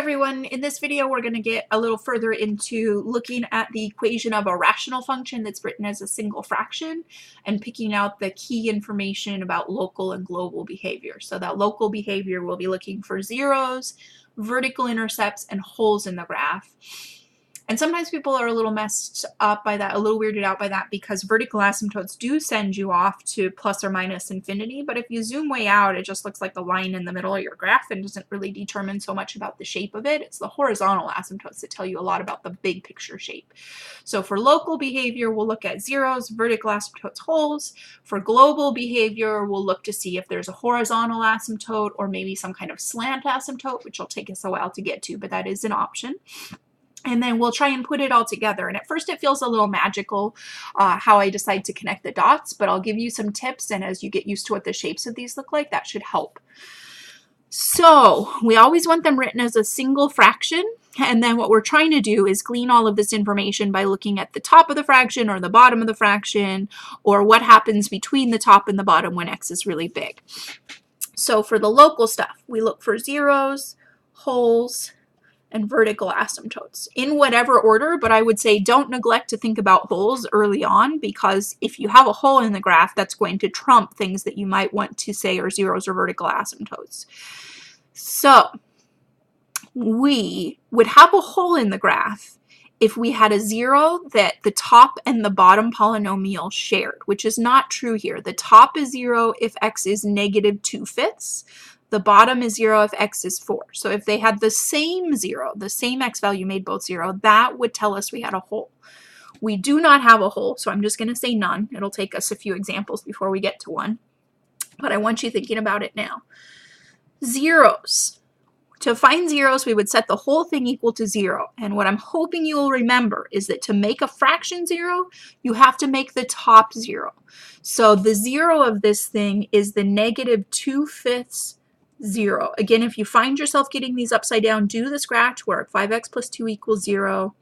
everyone, in this video we're going to get a little further into looking at the equation of a rational function that's written as a single fraction and picking out the key information about local and global behavior. So that local behavior, we'll be looking for zeros, vertical intercepts, and holes in the graph. And sometimes people are a little messed up by that, a little weirded out by that, because vertical asymptotes do send you off to plus or minus infinity. But if you zoom way out, it just looks like the line in the middle of your graph and doesn't really determine so much about the shape of it. It's the horizontal asymptotes that tell you a lot about the big picture shape. So for local behavior, we'll look at zeros, vertical asymptotes, holes. For global behavior, we'll look to see if there's a horizontal asymptote or maybe some kind of slant asymptote, which will take us a while to get to, but that is an option. And then we'll try and put it all together. And at first it feels a little magical how I decide to connect the dots, but I'll give you some tips, and as you get used to what the shapes of these look like, that should help. So we always want them written as a single fraction, and then what we're trying to do is glean all of this information by looking at the top of the fraction or the bottom of the fraction, or what happens between the top and the bottom when x is really big. So for the local stuff, we look for zeros, holes, and vertical asymptotes in whatever order, but I would say don't neglect to think about holes early on, because if you have a hole in the graph, that's going to trump things that you might want to say are zeros or vertical asymptotes. So we would have a hole in the graph if we had a zero that the top and the bottom polynomial shared, which is not true here. The top is 0 if x is negative 2/5. The bottom is 0 if x is 4. So if they had the same 0, the same x value made both 0, that would tell us we had a hole. We do not have a hole, so I'm just going to say none. It'll take us a few examples before we get to one, but I want you thinking about it now. Zeros. To find zeros, we would set the whole thing equal to 0. And what I'm hoping you will remember is that to make a fraction 0, you have to make the top 0. So the 0 of this thing is the negative 2/5 0. Again, if you find yourself getting these upside down, do the scratch work. 5x plus 2 equals 0.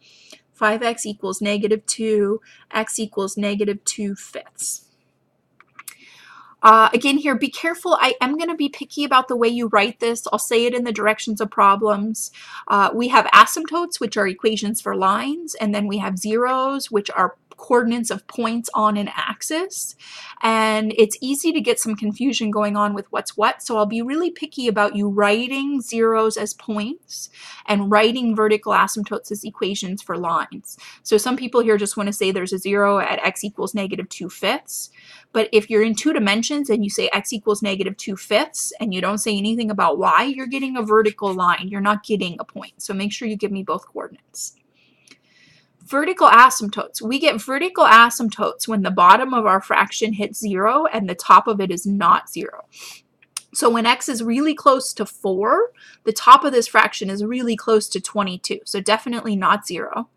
5x equals negative 2. X equals negative 2/5. Again here, be careful. I am going to be picky about the way you write this. I'll say it in the directions of problems. We have asymptotes, which are equations for lines, and then we have zeros, which are coordinates of points on an axis, and it's easy to get some confusion going on with what's what, so I'll be really picky about you writing zeros as points and writing vertical asymptotes as equations for lines. So some people here just want to say there's a 0 at x equals negative 2/5, but if you're in 2 dimensions and you say x equals negative 2/5 and you don't say anything about y, you're getting a vertical line, you're not getting a point. So make sure you give me both coordinates. Vertical asymptotes. We get vertical asymptotes when the bottom of our fraction hits 0 and the top of it is not 0. So when x is really close to 4, the top of this fraction is really close to 22, so definitely not 0.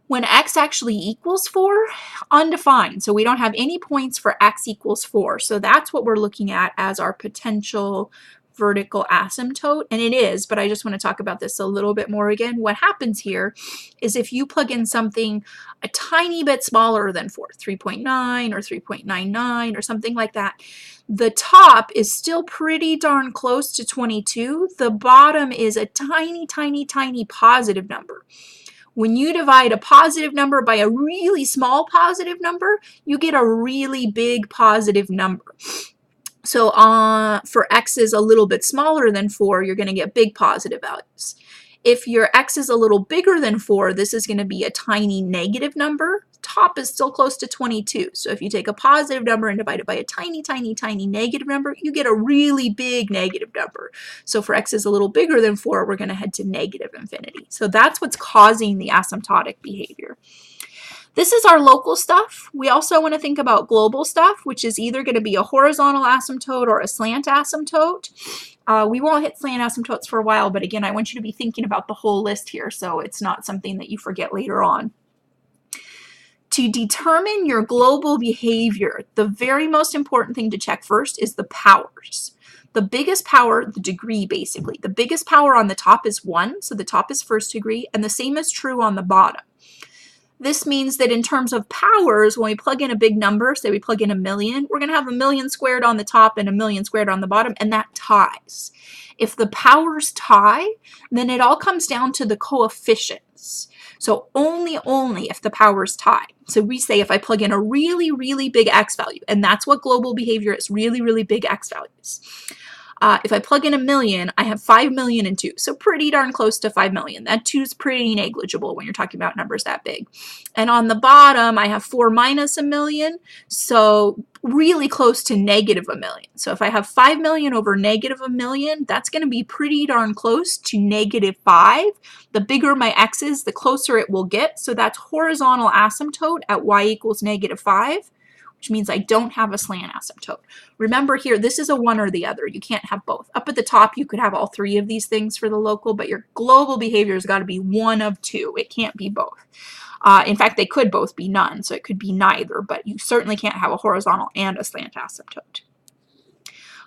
When x actually equals 4, undefined, so we don't have any points for x equals 4, so that's what we're looking at as our potential vertical asymptote, and it is, but I just want to talk about this a little bit more again. What happens here is if you plug in something a tiny bit smaller than 4, 3.9 or 3.99 or something like that, the top is still pretty darn close to 22. The bottom is a tiny, tiny, tiny positive number. When you divide a positive number by a really small positive number, you get a really big positive number. So for x is a little bit smaller than 4, you're going to get big positive values. If your x is a little bigger than 4, this is going to be a tiny negative number. Top is still close to 22. So if you take a positive number and divide it by a tiny, tiny, tiny negative number, you get a really big negative number. So for x is a little bigger than 4, we're going to head to negative infinity. So that's what's causing the asymptotic behavior. This is our local stuff. We also want to think about global stuff, which is either going to be a horizontal asymptote or a slant asymptote. We won't hit slant asymptotes for a while, but again, I want you to be thinking about the whole list here so it's not something that you forget later on. To determine your global behavior, the very most important thing to check first is the powers. The biggest power, the degree basically, the biggest power on the top is 1, so the top is first degree, and the same is true on the bottom. This means that in terms of powers, when we plug in a big number, say we plug in 1,000,000, we're going to have 1,000,000 squared on the top and 1,000,000 squared on the bottom, and that ties. If the powers tie, then it all comes down to the coefficients. So only if the powers tie. So we say if I plug in a really, really big x value, and that's what global behavior is, really, really big x values. If I plug in 1,000,000, I have 5,000,000 and 2, so pretty darn close to 5,000,000. That 2 is pretty negligible when you're talking about numbers that big. And on the bottom, I have 4 minus 1,000,000, so really close to negative 1,000,000. So if I have 5,000,000 over negative 1,000,000, that's going to be pretty darn close to negative 5. The bigger my x is, the closer it will get. So that's horizontal asymptote at y equals negative 5. Which means I don't have a slant asymptote. Remember here, this is a one or the other. You can't have both. Up at the top, you could have all three of these things for the local, but your global behavior has got to be one of two. It can't be both. In fact, they could both be none, so it could be neither, but you certainly can't have a horizontal and a slant asymptote.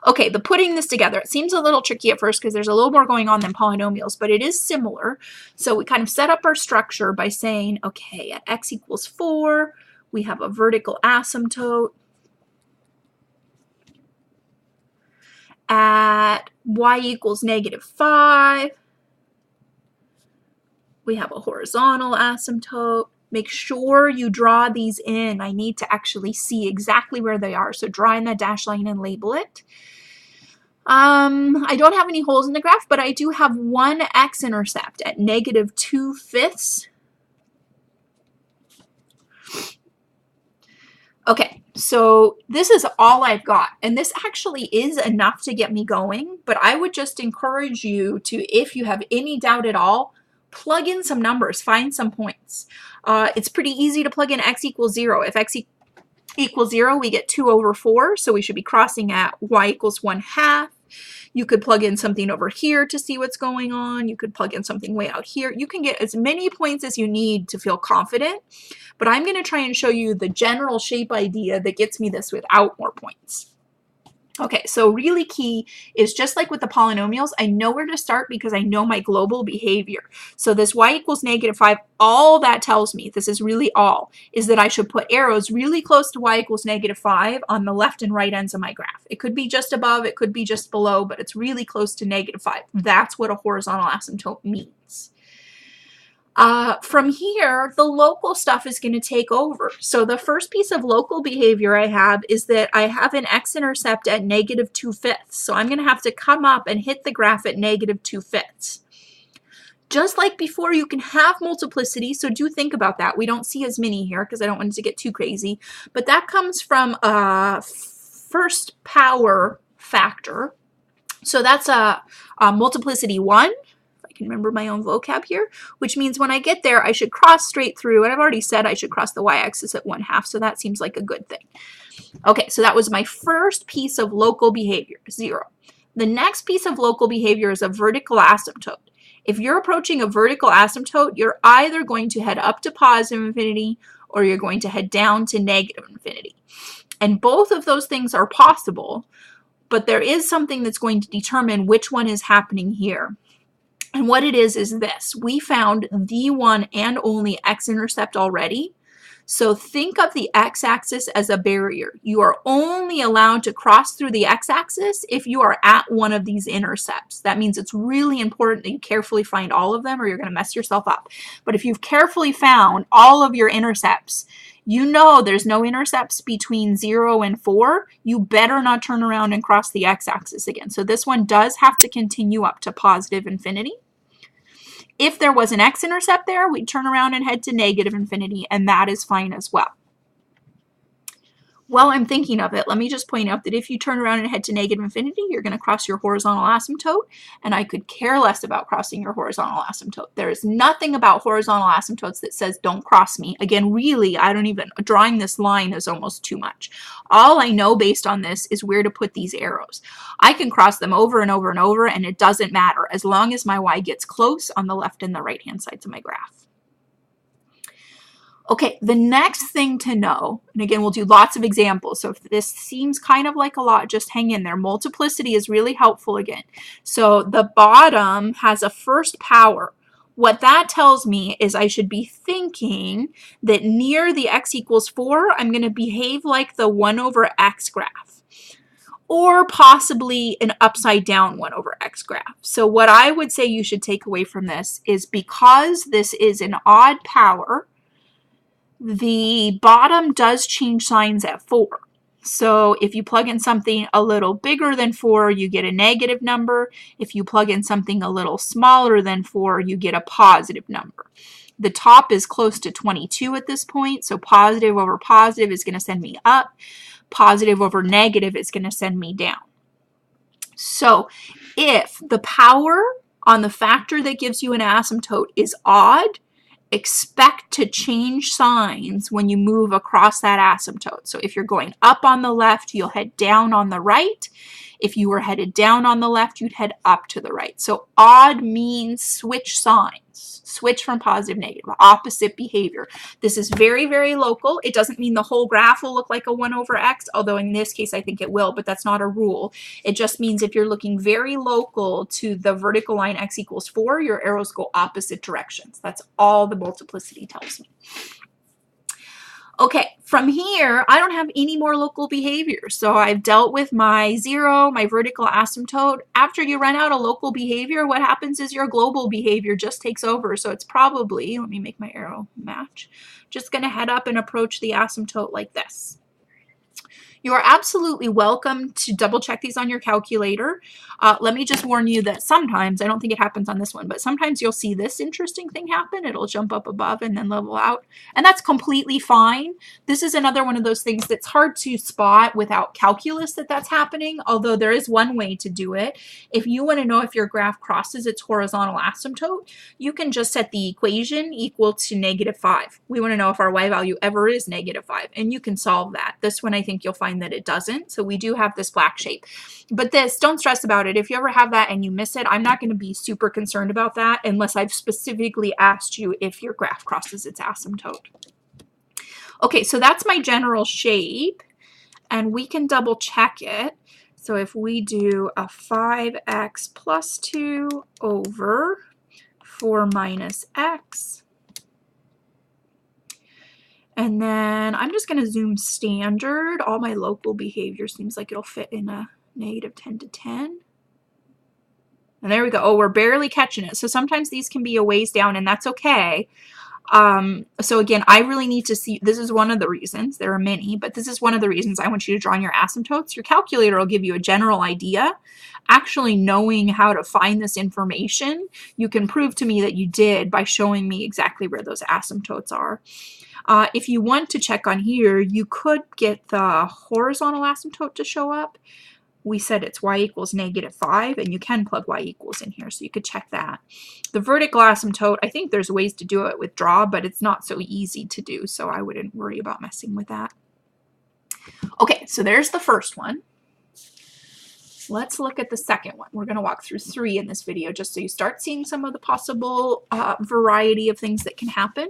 Okay, the putting this together, it seems a little tricky at first because there's a little more going on than polynomials, but it is similar. So we kind of set up our structure by saying, okay, at x equals 4, we have a vertical asymptote. At y equals negative 5, we have a horizontal asymptote. Make sure you draw these in. I need to actually see exactly where they are. So draw in that dashed line and label it. I don't have any holes in the graph, but I do have one x-intercept at negative 2/5. Okay, so this is all I've got, and this actually is enough to get me going, but I would just encourage you to, if you have any doubt at all, plug in some numbers, find some points. It's pretty easy to plug in x equals 0. If x equals 0, we get 2 over 4, so we should be crossing at y equals 1/2. You could plug in something over here to see what's going on. You could plug in something way out here. You can get as many points as you need to feel confident, but I'm going to try and show you the general shape idea that gets me this without more points. Okay, so really key is just like with the polynomials, I know where to start because I know my global behavior. So this y equals negative 5, all that tells me, this is really all, is that I should put arrows really close to y equals negative 5 on the left and right ends of my graph. It could be just above, it could be just below, but it's really close to negative 5. That's what a horizontal asymptote means. From here, the local stuff is going to take over. So the first piece of local behavior I have is that I have an x-intercept at negative 2/5. So I'm going to have to come up and hit the graph at negative 2/5. Just like before, you can have multiplicity, so do think about that. We don't see as many here because I don't want it to get too crazy. But that comes from a first power factor. So that's a multiplicity 1. Remember my own vocab here, which means when I get there, I should cross straight through. And I've already said I should cross the y-axis at 1/2, so that seems like a good thing. Okay, so that was my first piece of local behavior, 0. The next piece of local behavior is a vertical asymptote. If you're approaching a vertical asymptote, you're either going to head up to positive infinity or you're going to head down to negative infinity. And both of those things are possible, but there is something that's going to determine which one is happening here. And what it is this. We found the one and only x-intercept already. So think of the x-axis as a barrier. You are only allowed to cross through the x-axis if you are at one of these intercepts. That means it's really important that you carefully find all of them or you're going to mess yourself up. But if you've carefully found all of your intercepts, you know there's no intercepts between 0 and 4. You better not turn around and cross the x-axis again. So this one does have to continue up to positive infinity. If there was an x-intercept there, we'd turn around and head to negative infinity, and that is fine as well. While I'm thinking of it, let me just point out that if you turn around and head to negative infinity, you're going to cross your horizontal asymptote, and I could care less about crossing your horizontal asymptote. There is nothing about horizontal asymptotes that says don't cross me. Again, really, drawing this line is almost too much. All I know based on this is where to put these arrows. I can cross them over and over and over, and it doesn't matter as long as my y gets close on the left and the right-hand sides of my graph. Okay, the next thing to know, and again, we'll do lots of examples, so if this seems kind of like a lot, just hang in there. Multiplicity is really helpful again. So the bottom has a first power. What that tells me is I should be thinking that near the x equals 4, I'm going to behave like the 1 over x graph, or possibly an upside down 1 over x graph. So what I would say you should take away from this is, because this is an odd power, the bottom does change signs at 4. So if you plug in something a little bigger than 4, you get a negative number. If you plug in something a little smaller than 4, you get a positive number. The top is close to 22 at this point, so positive over positive is going to send me up. Positive over negative is going to send me down. So if the power on the factor that gives you an asymptote is odd, expect to change signs when you move across that asymptote. So if you're going up on the left, you'll head down on the right. If you were headed down on the left, you'd head up to the right. So odd means switch signs, switch from positive to negative, opposite behavior. This is very, very local. It doesn't mean the whole graph will look like a 1 over x, although in this case I think it will, but that's not a rule. It just means if you're looking very local to the vertical line x equals 4, your arrows go opposite directions. That's all the multiplicity tells me. Okay, from here, I don't have any more local behaviors. So I've dealt with my 0, my vertical asymptote. After you run out of local behavior, what happens is your global behavior just takes over. So it's probably, let me make my arrow match, just going to head up and approach the asymptote like this. You are absolutely welcome to double check these on your calculator. Let me just warn you that sometimes, I don't think it happens on this one, but sometimes you'll see this interesting thing happen. It'll jump up above and then level out, and that's completely fine. This is another one of those things that's hard to spot without calculus that that's happening, although there is one way to do it. If you want to know if your graph crosses its horizontal asymptote, you can just set the equation equal to -5. We want to know if our y value ever is -5, and you can solve that. This one I think you'll find that it doesn't, so we do have this black shape. But this, don't stress about it. If you ever have that and you miss it, I'm not going to be super concerned about that unless I've specifically asked you if your graph crosses its asymptote. Okay, so that's my general shape, and we can double check it. So if we do a 5x plus 2 over 4 minus x, and then I'm just going to zoom standard. All my local behavior seems like it'll fit in a -10 to 10. And there we go. Oh, we're barely catching it. So sometimes these can be a ways down, and that's okay. So again, I really need to see, this is one of the reasons, there are many, but this is one of the reasons I want you to draw in your asymptotes. Your calculator will give you a general idea. Actually knowing how to find this information, you can prove to me that you did by showing me exactly where those asymptotes are. If you want to check on here, you could get the horizontal asymptote to show up. We said it's y equals -5, and you can plug y equals in here, so you could check that. The vertical asymptote, I think there's ways to do it with draw, but it's not so easy to do, so I wouldn't worry about messing with that. Okay, so there's the first one. Let's look at the second one. We're going to walk through 3 in this video just so you start seeing some of the possible variety of things that can happen.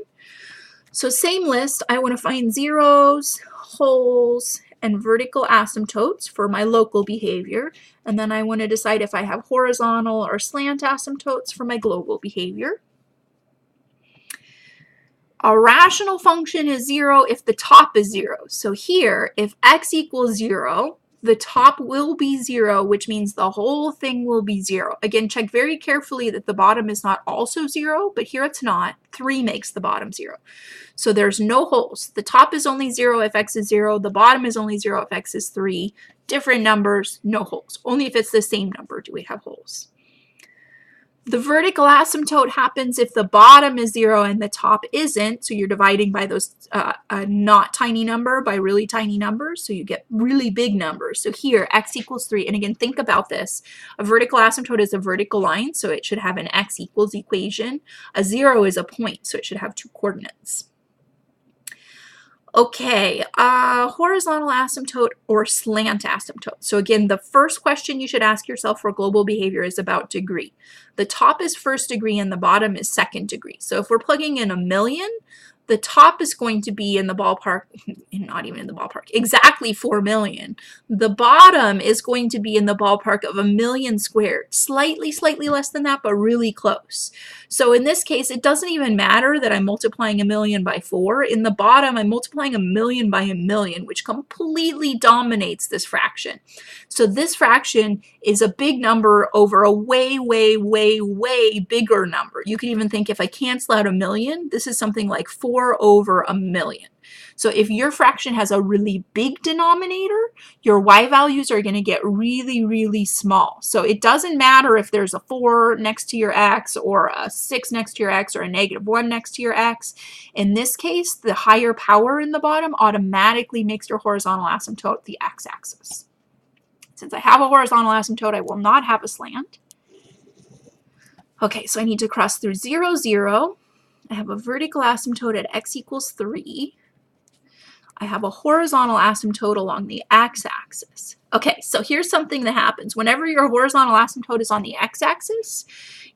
So same list, I want to find zeros, holes, and vertical asymptotes for my local behavior, and then I want to decide if I have horizontal or slant asymptotes for my global behavior. A rational function is 0 if the top is 0. So here, if x equals 0, the top will be 0, which means the whole thing will be 0. Again, check very carefully that the bottom is not also 0, but here it's not. 3 makes the bottom 0. So there's no holes. The top is only 0 if x is 0. The bottom is only 0 if x is 3. Different numbers, no holes. Only if it's the same number do we have holes. The vertical asymptote happens if the bottom is 0 and the top isn't, so you're dividing by those a not tiny number by really tiny numbers, so you get really big numbers. So here, x equals 3, and again, think about this. A vertical asymptote is a vertical line, so it should have an x equals equation. A 0 is a point, so it should have 2 coordinates. Okay, horizontal asymptote or slant asymptote. So again, the first question you should ask yourself for global behavior is about degree. The top is first degree and the bottom is second degree. So if we're plugging in 1,000,000, the top is going to be in the ballpark, not even in the ballpark, exactly 4 million. The bottom is going to be in the ballpark of 1 million squared, slightly less than that, but really close. So in this case, it doesn't even matter that I'm multiplying 1 million by 4. In the bottom, I'm multiplying 1 million by 1 million, which completely dominates this fraction. So this fraction is a big number over a way bigger number. You could even think if I cancel out 1 million, this is something like 4 over 1 million. So if your fraction has a really big denominator, your y values are going to get really small. So it doesn't matter if there's a 4 next to your x or a 6 next to your x or a -1 next to your x. In this case, the higher power in the bottom automatically makes your horizontal asymptote the x-axis. Since I have a horizontal asymptote, I will not have a slant. Okay, so I need to cross through 0, 0. I have a vertical asymptote at x equals 3. I have a horizontal asymptote along the x-axis. Okay, so here's something that happens. Whenever your horizontal asymptote is on the x-axis,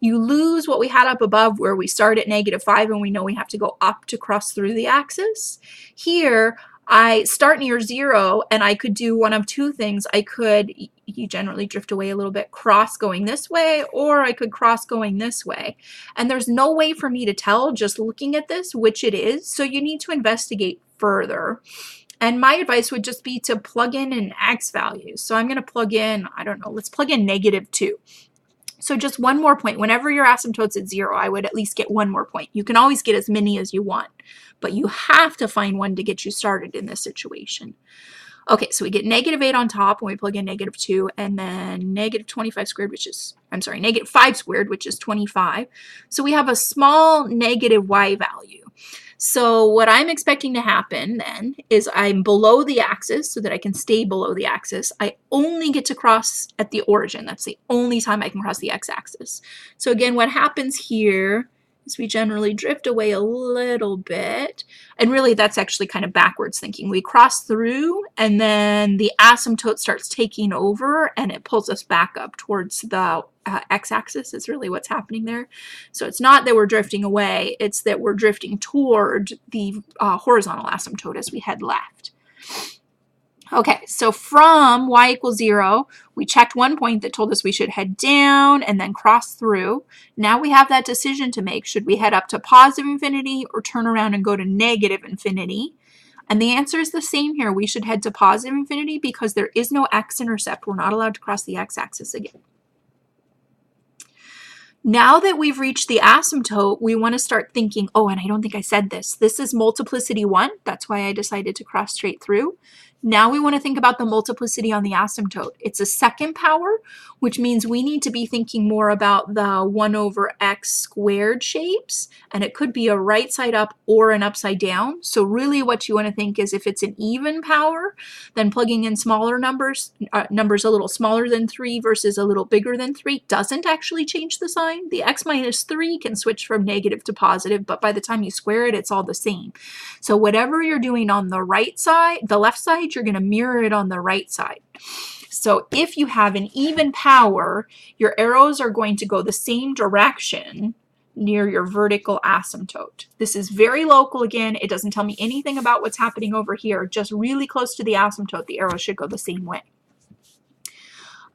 you lose what we had up above where we start at -5 and we know we have to go up to cross through the axis. Here, I start near 0 and I could do one of two things. I could, you generally drift away a little bit, cross going this way, or I could cross going this way. And there's no way for me to tell just looking at this which it is, so you need to investigate further. And my advice would just be to plug in an x value. So I'm going to plug in, I don't know, let's plug in -2. So just one more point. Whenever your asymptote's at 0, I would at least get one more point. You can always get as many as you want, but you have to find one to get you started in this situation. Okay, so we get -8 on top when we plug in -2, and then -25 squared, which is, I'm sorry, -5 squared, which is 25. So we have a small negative y value. So what I'm expecting to happen then is I'm below the axis so that I can stay below the axis. I only get to cross at the origin. That's the only time I can cross the x-axis. So again, what happens here is we generally drift away a little bit. And really that's actually kind of backwards thinking. We cross through and then the asymptote starts taking over and it pulls us back up towards the x-axis is really what's happening there. So it's not that we're drifting away, it's that we're drifting toward the horizontal asymptote as we head left. Okay, so from y equals 0, we checked one point that told us we should head down and then cross through. Now we have that decision to make. Should we head up to positive infinity or turn around and go to negative infinity? And the answer is the same here. We should head to positive infinity because there is no x-intercept. We're not allowed to cross the x-axis again. Now that we've reached the asymptote, we want to start thinking, oh, and I don't think I said this. This is multiplicity 1. That's why I decided to cross straight through. Now we want to think about the multiplicity on the asymptote. It's a second power, which means we need to be thinking more about the 1 over x squared shapes, and it could be a right side up or an upside down. So really what you want to think is if it's an even power, then plugging in smaller numbers, numbers a little smaller than 3 versus a little bigger than 3 doesn't actually change the sign. The x minus 3 can switch from negative to positive, but by the time you square it, it's all the same. So whatever you're doing on the right side, the left side, you're going to mirror it on the right side. So if you have an even power, your arrows are going to go the same direction near your vertical asymptote. This is very local again. It doesn't tell me anything about what's happening over here. Just really close to the asymptote, the arrows should go the same way.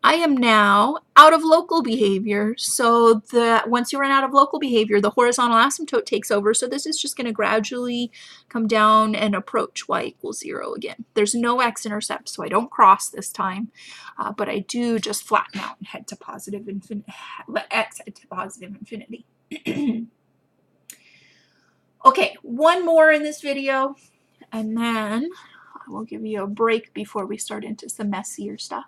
I am now out of local behavior, so once you run out of local behavior, the horizontal asymptote takes over, so this is just going to gradually come down and approach y equals 0 again. There's no x-intercept, so I don't cross this time, but I do just flatten out and head to positive infinity, let x head to positive infinity. Okay, one more in this video, and then I will give you a break before we start into some messier stuff.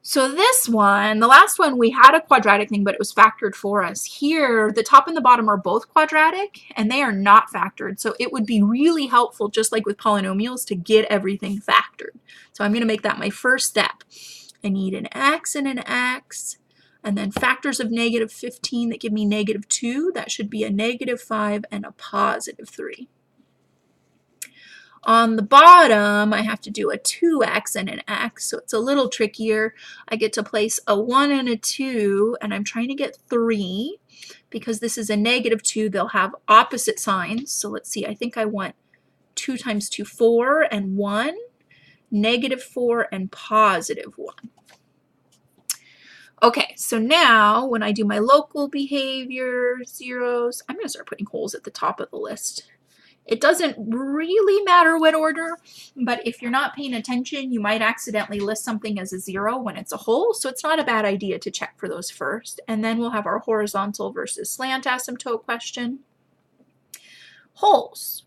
So this one, the last one, we had a quadratic thing, but it was factored for us. Here, the top and the bottom are both quadratic, and they are not factored. So it would be really helpful, just like with polynomials, to get everything factored. So I'm going to make that my first step. I need an x and an x, and then factors of -15 that give me -2. That should be a -5 and a +3. On the bottom, I have to do a 2x and an x, so it's a little trickier. I get to place a 1 and a 2, and I'm trying to get 3. Because this is a -2, they'll have opposite signs. So let's see, I think I want 2 times 2, 4, and 1, -4 and +1. Okay, so now when I do my local behavior, zeros, I'm going to start putting holes at the top of the list. It doesn't really matter what order, but if you're not paying attention, you might accidentally list something as a 0 when it's a hole, so it's not a bad idea to check for those first. And then we'll have our horizontal versus slant asymptote question. Holes.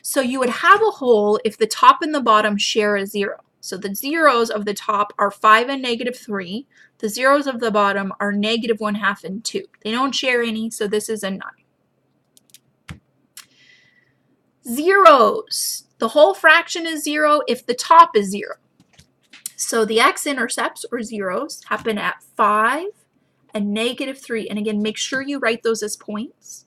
So you would have a hole if the top and the bottom share a 0. So the zeros of the top are 5 and -3. The zeros of the bottom are -1/2 and 2. They don't share any, so this is a 9. Zeros. The whole fraction is 0 if the top is 0. So the x-intercepts, or zeros, happen at 5 and -3. And again, make sure you write those as points.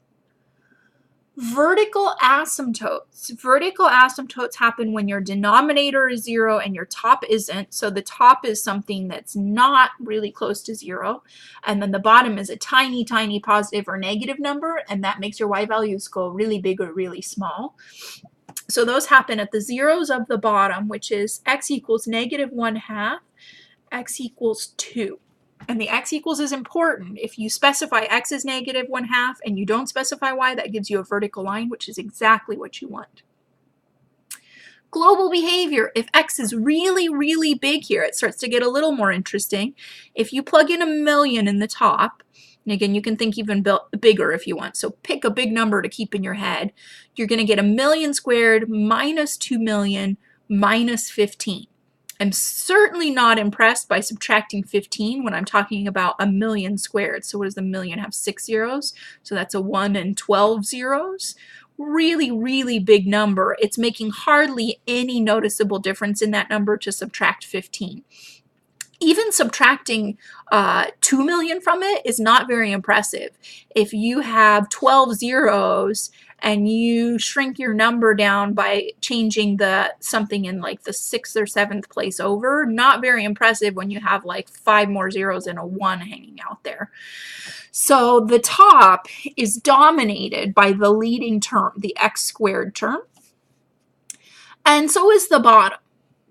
Vertical asymptotes. Vertical asymptotes happen when your denominator is 0 and your top isn't. So the top is something that's not really close to 0. And then the bottom is a tiny, tiny positive or negative number. And that makes your y values go really big or really small. So those happen at the zeros of the bottom, which is x equals -1/2, x equals 2. And the x equals is important. If you specify x is -1/2 and you don't specify y, that gives you a vertical line, which is exactly what you want. Global behavior. If x is really, really big here, it starts to get a little more interesting. If you plug in 1,000,000 in the top, and again, you can think even bigger if you want, so pick a big number to keep in your head, you're going to get 1,000,000 squared minus 2,000,000 minus 15. I'm certainly not impressed by subtracting 15 when I'm talking about 1,000,000 squared. So what does the million have? 6 zeros. So that's a 1 and 12 zeros. Really, really big number. It's making hardly any noticeable difference in that number to subtract 15. Even subtracting 2,000,000 from it is not very impressive. If you have 12 zeros and you shrink your number down by changing the something in like the 6th or 7th place over, not very impressive when you have like 5 more zeros and a 1 hanging out there. So the top is dominated by the leading term, the x squared term, and so is the bottom.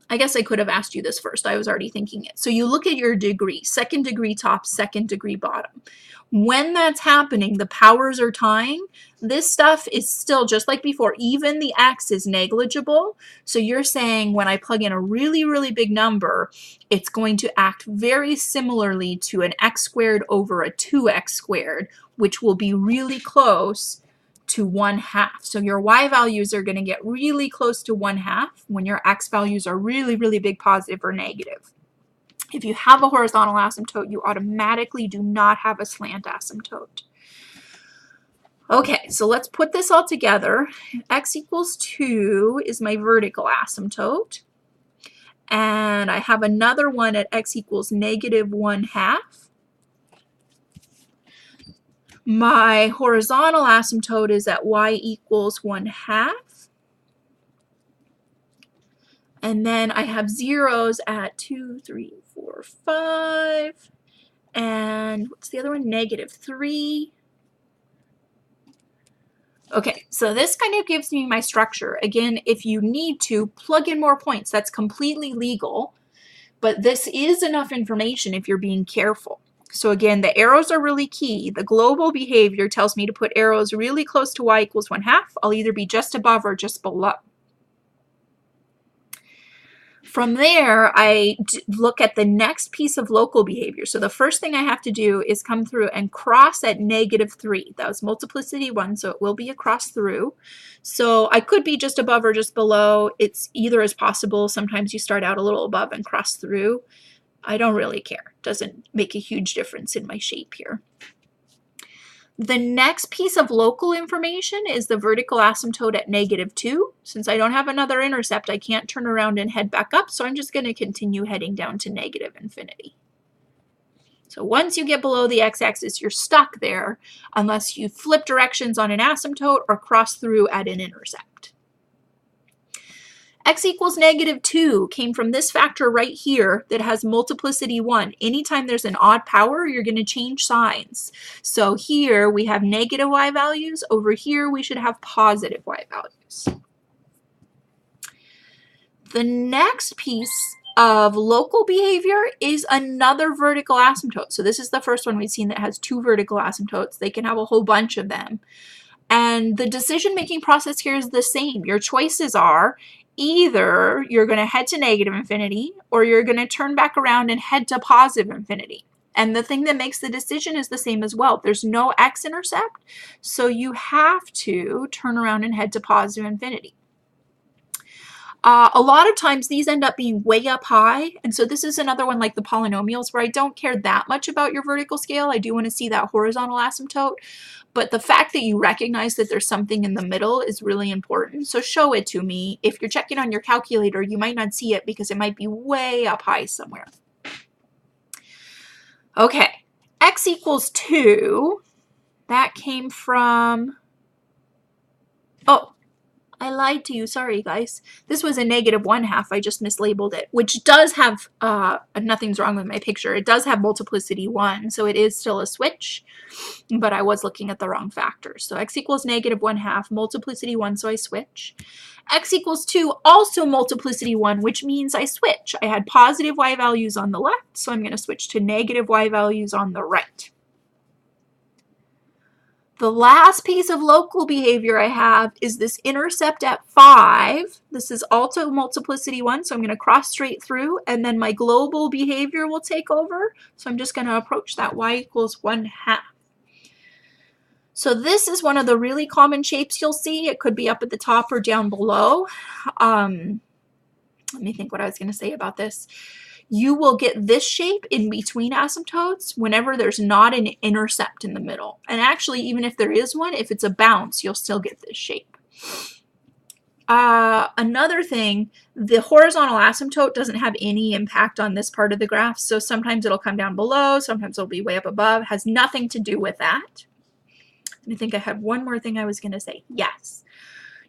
I guess I could have asked you this first. I was already thinking it. So you look at your degree, 2nd degree top, 2nd degree bottom. When that's happening, the powers are tying. This stuff is still just like before. Even the x is negligible. So you're saying when I plug in a really, really big number, it's going to act very similarly to an x squared over a 2x squared, which will be really close to 1/2. So your y values are going to get really close to 1/2 when your x values are really, really big positive or negative. If you have a horizontal asymptote, you automatically do not have a slant asymptote. Okay, so let's put this all together. X equals 2 is my vertical asymptote. And I have another one at x equals -1/2. My horizontal asymptote is at y equals 1/2. And then I have zeros at 2, 3, 4, 5. And what's the other one? -3. Okay, so this kind of gives me my structure. Again, if you need to, plug in more points. That's completely legal. But this is enough information if you're being careful. So again, the arrows are really key. The global behavior tells me to put arrows really close to y equals 1/2. I'll either be just above or just below. From there, I look at the next piece of local behavior. So the first thing I have to do is come through and cross at -3. That was multiplicity 1, so it will be a cross through. So I could be just above or just below. It's either is possible. Sometimes you start out a little above and cross through. I don't really care. Doesn't make a huge difference in my shape here. The next piece of local information is the vertical asymptote at -2. Since I don't have another intercept, I can't turn around and head back up, so I'm just going to continue heading down to -infinity. So once you get below the x-axis, you're stuck there unless you flip directions on an asymptote or cross through at an intercept. X equals -2 came from this factor right here that has multiplicity 1. Anytime there's an odd power, you're going to change signs. So here we have negative y values. Over here we should have positive y values. The next piece of local behavior is another vertical asymptote. So this is the first one we've seen that has 2 vertical asymptotes. They can have a whole bunch of them. And the decision-making process here is the same. Your choices are either you're going to head to negative infinity or you're going to turn back around and head to positive infinity. And the thing that makes the decision is the same as well. There's no x-intercept, so you have to turn around and head to positive infinity. A lot of times these end up being way up high, and so this is another one like the polynomials where I don't care that much about your vertical scale. I do want to see that horizontal asymptote, but the fact that you recognize that there's something in the middle is really important, so show it to me. If you're checking on your calculator, you might not see it because it might be way up high somewhere. Okay, x equals 2, that came from, oh, I lied to you, sorry guys. This was a -1/2, I just mislabeled it, which does have, nothing's wrong with my picture, it does have multiplicity 1, so it is still a switch, but I was looking at the wrong factors. So x equals -1/2, multiplicity 1, so I switch. X equals 2, also multiplicity 1, which means I switch. I had positive y values on the left, so I'm going to switch to negative y values on the right. The last piece of local behavior I have is this intercept at 5. This is also multiplicity 1, so I'm going to cross straight through, and then my global behavior will take over. So I'm just going to approach that y equals 1/2. So this is one of the really common shapes you'll see. It could be up at the top or down below. Let me think what I was going to say about this. You will get this shape in between asymptotes whenever there's not an intercept in the middle. And actually, even if there is one, if it's a bounce, you'll still get this shape. Another thing, the horizontal asymptote doesn't have any impact on this part of the graph, so sometimes it'll come down below, sometimes it'll be way up above. It has nothing to do with that. And I think I had one more thing I was going to say. Yes.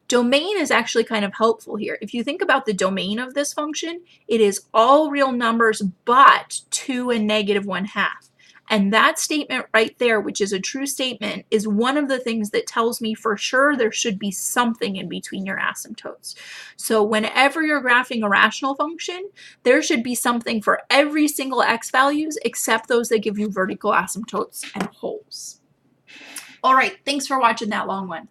Domain is actually kind of helpful here. If you think about the domain of this function, it is all real numbers but 2 and -1/2. And that statement right there, which is a true statement, is one of the things that tells me for sure there should be something in between your asymptotes. So whenever you're graphing a rational function, there should be something for every single x values except those that give you vertical asymptotes and holes. All right, thanks for watching that long one.